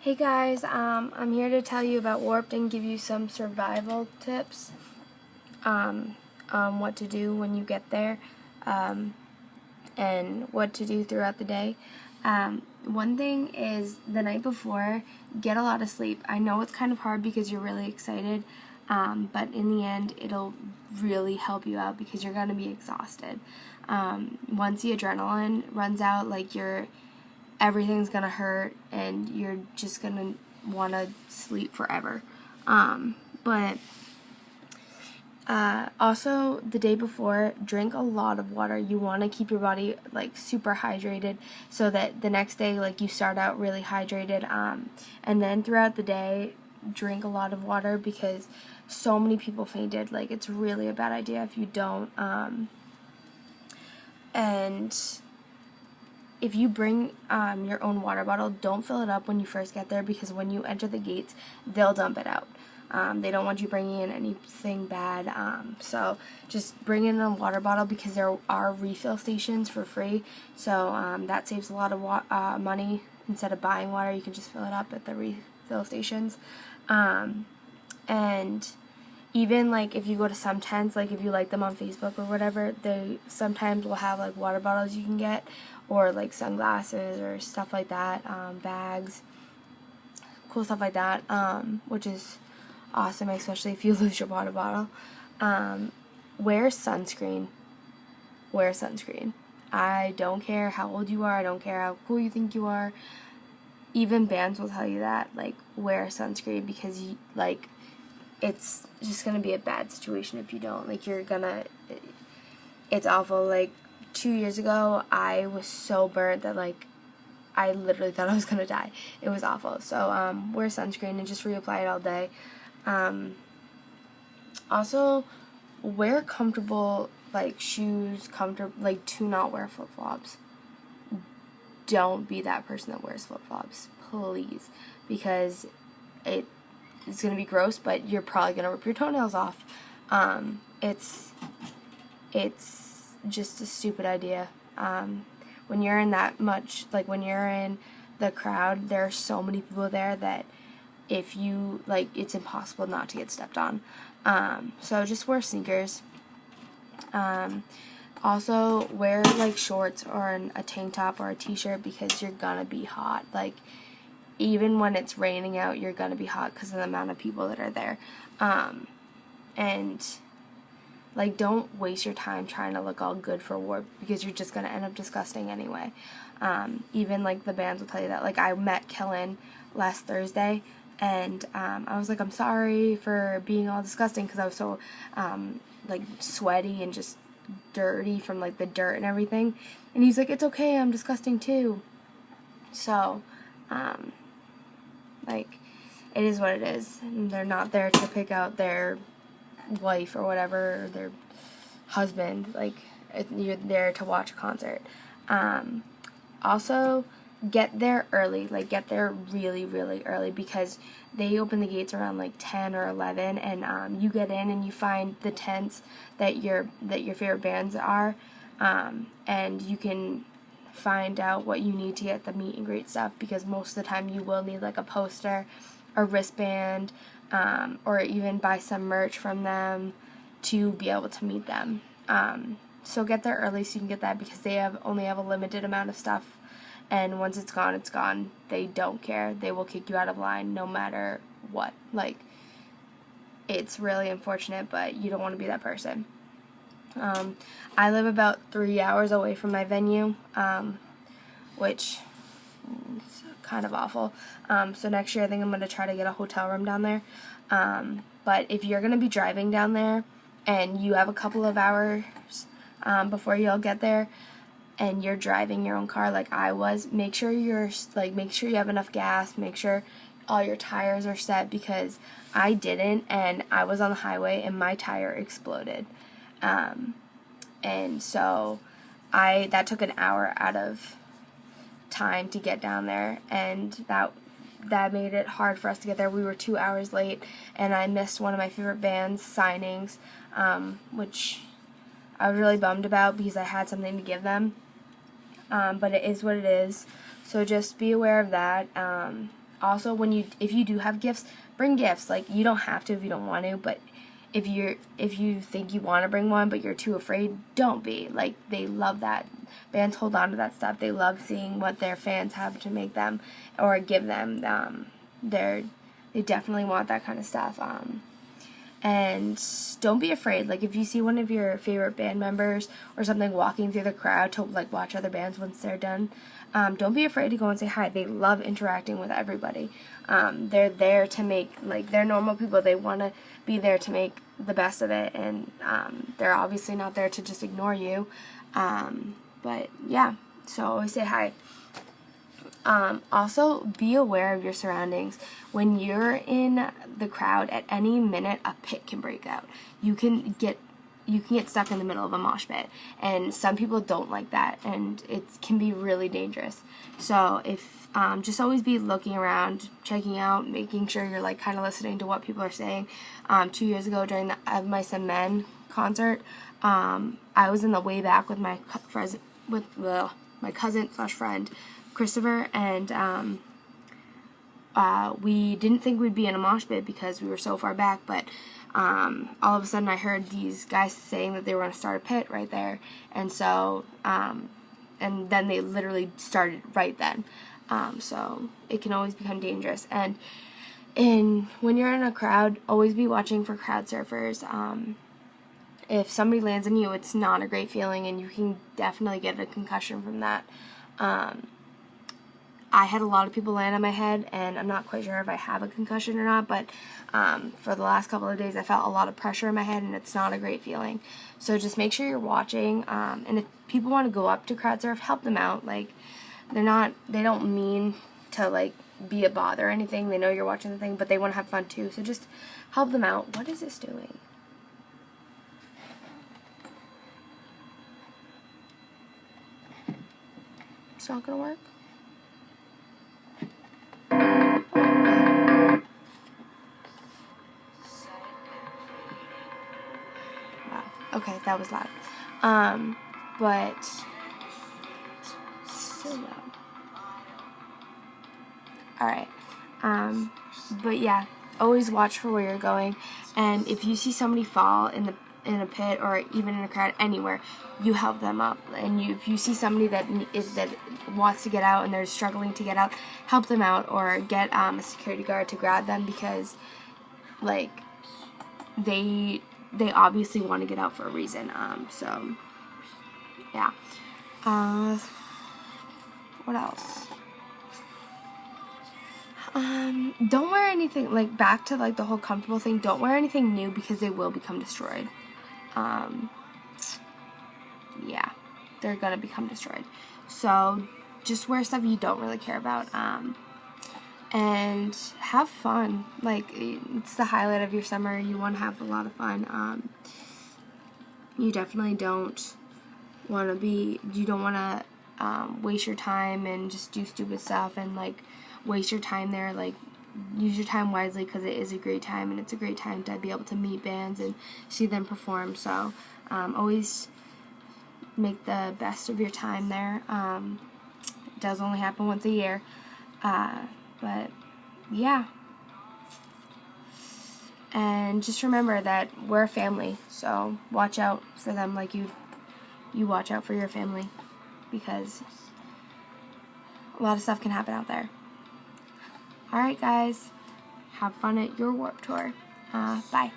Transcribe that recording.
Hey guys, I'm here to tell you about Warped and give you some survival tips on what to do when you get there um, and what to do throughout the day. One thing is the night before, get a lot of sleep. I know it's kind of hard because you're really excited, but in the end, it'll really help you out because you're going to be exhausted. Once the adrenaline runs out, everything's gonna hurt and you're just gonna want to sleep forever. But also the day before, drink a lot of water. You want to keep your body super hydrated so that the next day you start out really hydrated. And then throughout the day, drink a lot of water because so many people fainted. It's really a bad idea if you don't. And if you bring your own water bottle, don't fill it up when you first get there because when you enter the gates, they'll dump it out. They don't want you bringing in anything bad. So just bring in a water bottle because there are refill stations for free. So that saves a lot of money. Instead of buying water, you can just fill it up at the refill stations. And even if you go to some tents, if you like them on Facebook or whatever, they sometimes will have water bottles you can get, or sunglasses or stuff like that, bags, cool stuff like that, which is awesome, especially if you lose your water bottle. Wear sunscreen. Wear sunscreen. I don't care how old you are. I don't care how cool you think you are. Even bands will tell you that, wear sunscreen because it's just gonna be a bad situation if you don't. It's awful. 2 years ago, I was so burnt that I literally thought I was gonna die. It was awful. So wear sunscreen and just reapply it all day. Also, wear comfortable shoes. Do not wear flip flops. Don't be that person that wears flip flops, please, because it's gonna be gross, but you're probably gonna rip your toenails off. It's just a stupid idea. When you're in when you're in the crowd, there are so many people there that if you it's impossible not to get stepped on. So just wear sneakers. Also wear shorts or a tank top or a t-shirt because you're gonna be hot. Even when it's raining out, you're gonna be hot because of the amount of people that are there. And don't waste your time trying to look all good for Warped because you're just gonna end up disgusting anyway. Even the bands will tell you that. I met Kellen last Thursday, and I was I'm sorry for being all disgusting because I was so sweaty and just dirty from the dirt and everything. And he's it's okay, I'm disgusting too. So it is what it is. And they're not there to pick out their wife or whatever, or their husband. You're there to watch a concert. Also, get there early. Get there really, really early because they open the gates around 10 or 11, and you get in and you find the tents that your favorite bands are, and you can find out what you need to get the meet and greet stuff because most of the time you will need a poster, a wristband, or even buy some merch from them to be able to meet them. So get there early so you can get that because they only have a limited amount of stuff, and once it's gone, it's gone. They don't care. They will kick you out of line no matter what. It's really unfortunate, but you don't want to be that person. I live about 3 hours away from my venue, which is kind of awful. So next year I think I'm going to try to get a hotel room down there. But if you're going to be driving down there and you have a couple of hours before you all get there and you're driving your own car like I was, make sure you have enough gas, make sure all your tires are set because I didn't, and I was on the highway and my tire exploded. And so that took an hour out of time to get down there, and that made it hard for us to get there. We were 2 hours late, and I missed one of my favorite band's signings, which I was really bummed about because I had something to give them. But it is what it is, so just be aware of that. also if you do have gifts, bring gifts. Like, you don't have to if you don't want to, but if you think you want to bring one but you're too afraid, don't be. Like, they love that. Bands hold on to that stuff. They love seeing what their fans have to make them or give them. They definitely want that kind of stuff. And don't be afraid. Like, if you see one of your favorite band members or something walking through the crowd to, like, watch other bands once they're done, don't be afraid to go and say hi. They love interacting with everybody. They're there to make, like, they're normal people. They want to be there to make the best of it, and they're obviously not there to just ignore you. But yeah, so always say hi. Also, be aware of your surroundings. When you're in the crowd, at any minute, a pit can break out. You can get stuck in the middle of a mosh pit, and some people don't like that, and it can be really dangerous. So if just always be looking around, checking out, making sure you're, like, kind of listening to what people are saying. 2 years ago during the Of Mice and Men concert, I was in the way back with my cousin/friend Christopher, and we didn't think we'd be in a mosh pit because we were so far back, but all of a sudden I heard these guys saying that they were going to start a pit right there, and so and then they literally started right then. So it can always become dangerous. And when you're in a crowd, always be watching for crowd surfers. If somebody lands on you, it's not a great feeling, and you can definitely get a concussion from that. I had a lot of people land on my head, and I'm not quite sure if I have a concussion or not, but for the last couple of days I felt a lot of pressure in my head, and it's not a great feeling. So just make sure you're watching, and if people want to go up to crowd surf, help them out. Like, they don't mean to, like, be a bother or anything. They know you're watching the thing, but they want to have fun too, so just help them out. What is this doing? It's not gonna work? Wow. Okay, that was loud. But so loud. Alright. But yeah, always watch for where you're going, and if you see somebody fall in a pit or even in a crowd anywhere, you help them up. And if you see somebody that wants to get out and they're struggling to get out, help them out, or get a security guard to grab them, because, like, they obviously want to get out for a reason. So yeah. What else? Don't wear anything, like, back to, like, the whole comfortable thing. Don't wear anything new, because they will become destroyed. Yeah, they're gonna become destroyed. So just wear stuff you don't really care about, and have fun. Like, it's the highlight of your summer. You want to have a lot of fun. You definitely don't want to waste your time and just do stupid stuff and, like, waste your time there. Like, use your time wisely, because it is a great time, and it's a great time to be able to meet bands and see them perform. So always make the best of your time there. It does only happen once a year, but yeah. And just remember that we're a family, so watch out for them like you watch out for your family, because a lot of stuff can happen out there. Alright, guys, have fun at your Warped Tour. Bye.